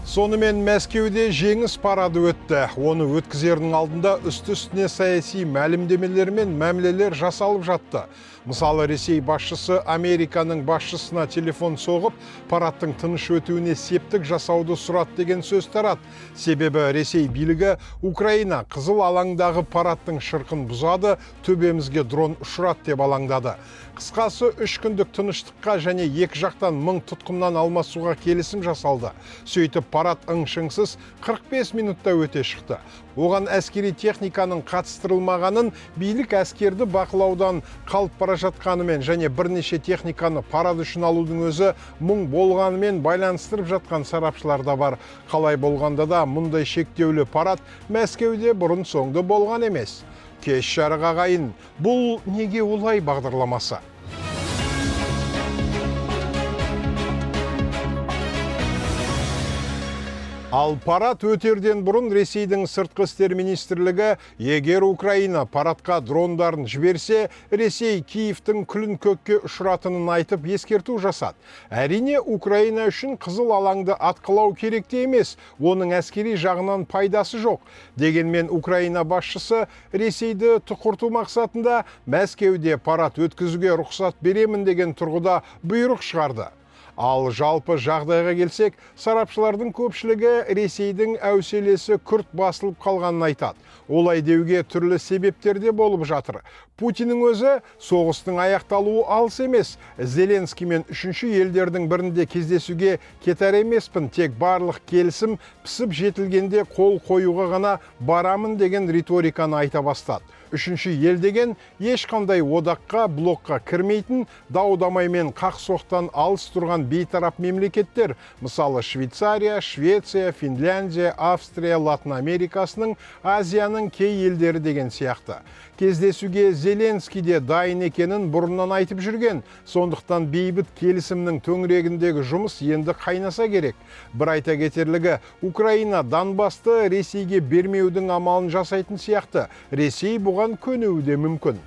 Сонымен Мәскеуде жеңіс парады өтті. Оны өткізердің алдында үсті-үстіне саяси мәлімдемелер мен мәмілелер жасалып жатты. Мысалы, Ресей басшысы Американың басшысына телефон соғып, парадтың тыныш өтуіне септік жасауды сұрат деген сөз тарады. Себебі Ресей билігі Украина қызыл алаңдағы парадтың шырқын бұзады, төбемізге дрон ұшырат деп алаңдады. Қысқасы 3 күндік тыныштыққа және екі жақтан 1000 тұтқыннан алмасуға келісім жасалды. Сөйтіп парад ың-шыңсыз 45 минутта өте шықты. Оған әскери техниканың қатыстырылмағанын, билік әскерді бақылаудан қалып бара жатқанымен және бірнеше техниканы парад үшін алудың өзі мұң болғанымен байланыстырып жатқан сарапшылар да бар. Қалай болғанда да мұндай шектеулі парад Мәскеуде бұрын соңды болған емес. Кеш жарық ағайын, бұл неге олай бағдарламасы? Ал парад өтерден бұрын Ресейдің сыртқы істер министрлігі, егер Украина парадқа дрондарын жіберсе, Ресей Киевтің күлін көкке ұшыратынын айтып ескерту жасады. Әрине, Украина үшін қызыл алаңды атқылау керек те емес, оның әскери жағынан пайдасы жоқ. Дегенмен Украина басшысы Ресейді тұқырту мақсатында Мәскеуде парад өткізуге рұқсат беремін деген тұрғыда бұйрық шығарды. Ал жалпы жағдайға келсек, сарапшылардың көпшілігі Ресейдің әуселесі күрт басылып қалғанын айтады. Олай деуге түрлі себептерде болып жатыр. Путиннің өзі соғыстың аяқталуы алыс емес. Зеленскиймен үшінші елдердің бірінде кездесуге кетер емеспін, тек барлық келісім пісіп жетілгенде қол қоюға ғана барамын деген риториканы айта бастады. Үшінші ел деген ешқандай одаққа, блокқа кірмейтін, дау-дамаймен қақ-соқтан алыс тұрған бейтарап мемлекеттер, мысалы Швейцария, Швеция, Финляндия, Австрия, Латын Америкасының, Азияның кей елдері деген сияқты. Кездесуге Зеленский де дайын екенін бұрыннан айтып жүрген, сондықтан бейбіт келісімнің төңірегіндегі жұмыс енді қайнаса керек. Бір айта кетерлігі, Украина Донбасты Ресейге бермеудің амалын жасайтын сияқты. Ресей бұған көнуі де мүмкін.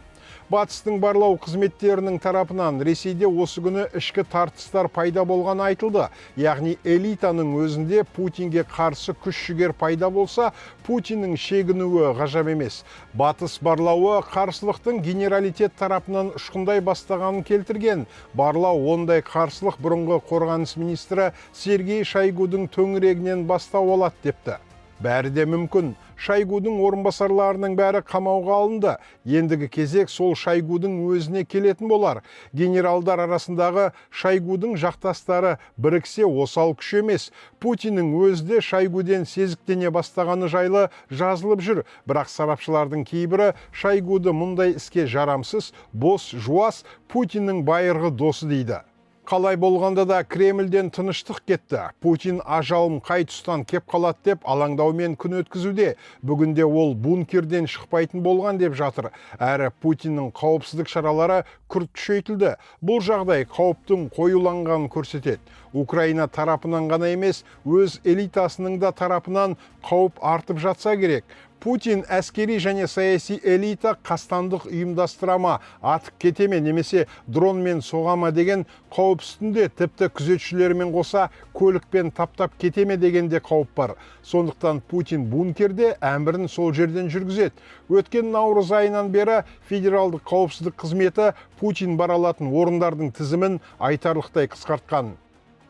Батыстың барлау қызметтерінің тарапынан Ресейде осы күні ішкі тартыстар пайда болған айтылды. Яғни элитаның өзінде Путинге қарсы күш-жігер пайда болса, Путиннің шегінуі ғажап емес. Батыс барлауы қарсылықтың генералитет тарапынан ұшқындай бастағанын келтірген. Барлау ондай қарсылық бұрынғы қорғаныс министрі Сергей Шойгудың төңірегінен бастау алады депті. Бәрі де мүмкін. Шойгудың орынбасарларының бәрі қамауға алынды. Ендігі кезек сол Шойгудың өзіне келетін болар. Генералдар арасындағы Шойгудың жақтастары біріксе осал күш емес. Путиннің өзі де Шойгуден сезіктене бастағаны жайлы жазылып жүр. Бірақ сарапшылардың кейбірі Шойгуды мұндай іске жарамсыз, бос, жуас, Путиннің байырғы досы дейді. Қалай болғанда да Кремльден тыныштық кетті. Путин ажалым қай тұстан кеп қалады деп алаңдаумен күн өткізуде. Бүгінде ол бункерден шықпайтын болған деп жатыр. Әрі Путиннің қауіпсіздік шаралары күрт күшейтілді. Бұл жағдай қауіптің қоюланғанын көрсетеді. Украина тарапынан ғана емес, өз элитасының да тарапынан қауіп артып жатса керек. Путин әскери және саяси элита қастандық ұйымдастырама, атып кетеме немесе дронмен соғама деген қауіп үстінде, тіпті күзетшілермен қоса көлікпен таптап кетеме дегенде қауіп бар. Сондықтан Путин бункерде әмірін сол жерден жүргізеді. Өткен наурыз айынан бері федералдық қауіпсіздік қызметі Путин бара алатын орындардың тізімін айтарлықтай қысқартқан.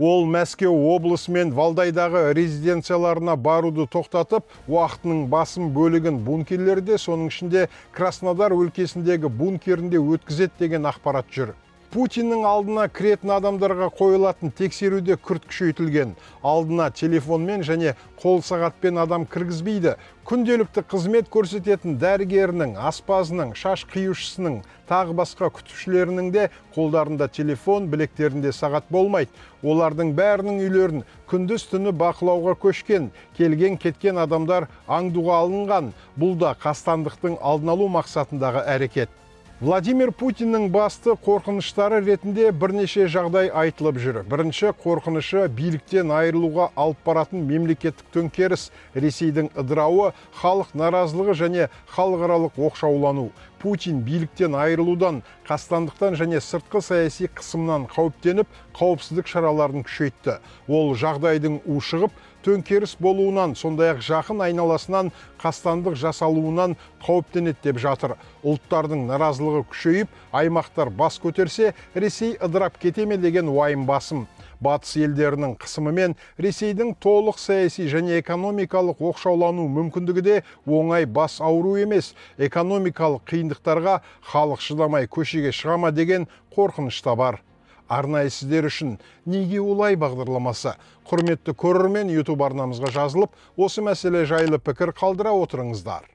Ол Мәскеу облысы мен Валдайдағы резиденцияларына баруды тоқтатып, уақытының басым бөлігін бункерлерде, соның ішінде Краснодар өлкесіндегі бункерінде өткізеді деген ақпарат жүр. Путиннің алдына кіретін адамдарға қойылатын тексеруде күрт күшейтілген. Алдына телефонмен және қол сағатпен адам кіргізбейді. Күнделікті қызмет көрсететін дәрігерінің, аспазының, шаш қиюшысының, тағы басқа күтушілерінің де қолдарында телефон, білектерінде сағат болмайды. Олардың бәрінің үйлерін күндіз түні бақылауға көшкен, келген-кеткен адамдар аңдуға алынған. Бұл да қастандықтың алдын алу мақсатындағы әрекет. Владимир Путиннің басты қорқыныштары ретінде бірнеше жағдай айтылып жүр. Бірінші қорқынышы биліктен айырылуға алып баратын мемлекеттік төңкеріс, Ресейдің ыдырауы, халық наразылығы және халықаралық оқшаулану. Путин биліктен айырылудан, қастандықтан және сыртқы саяси қысымнан қауіптеніп, қауіпсіздік шараларын күшейтті. Ол жағдайдың ушығып, төңкеріс болуынан, сондай-ақ жақын айналасынан қастандық жасалуынан қауіптенеді деп жатыр. Ұлттардың наразылығы күшейіп, аймақтар бас көтерсе, Ресей ыдырап кете ме деген уайым басым. Батыс елдерінің қысымымен Ресейдің толық саяси және экономикалық оқшаулану мүмкіндігі де оңай бас ауру емес. Экономикалық қиындықтарға халық шыдамай көшеге шыға ма деген қорқыныш та бар. Арнайы сіздер үшін неге олай бағдарламасы? Құрметті көрермен, YouTube арнамызға жазылып, осы мәселе жайлы пікір қалдыра отырыңыздар.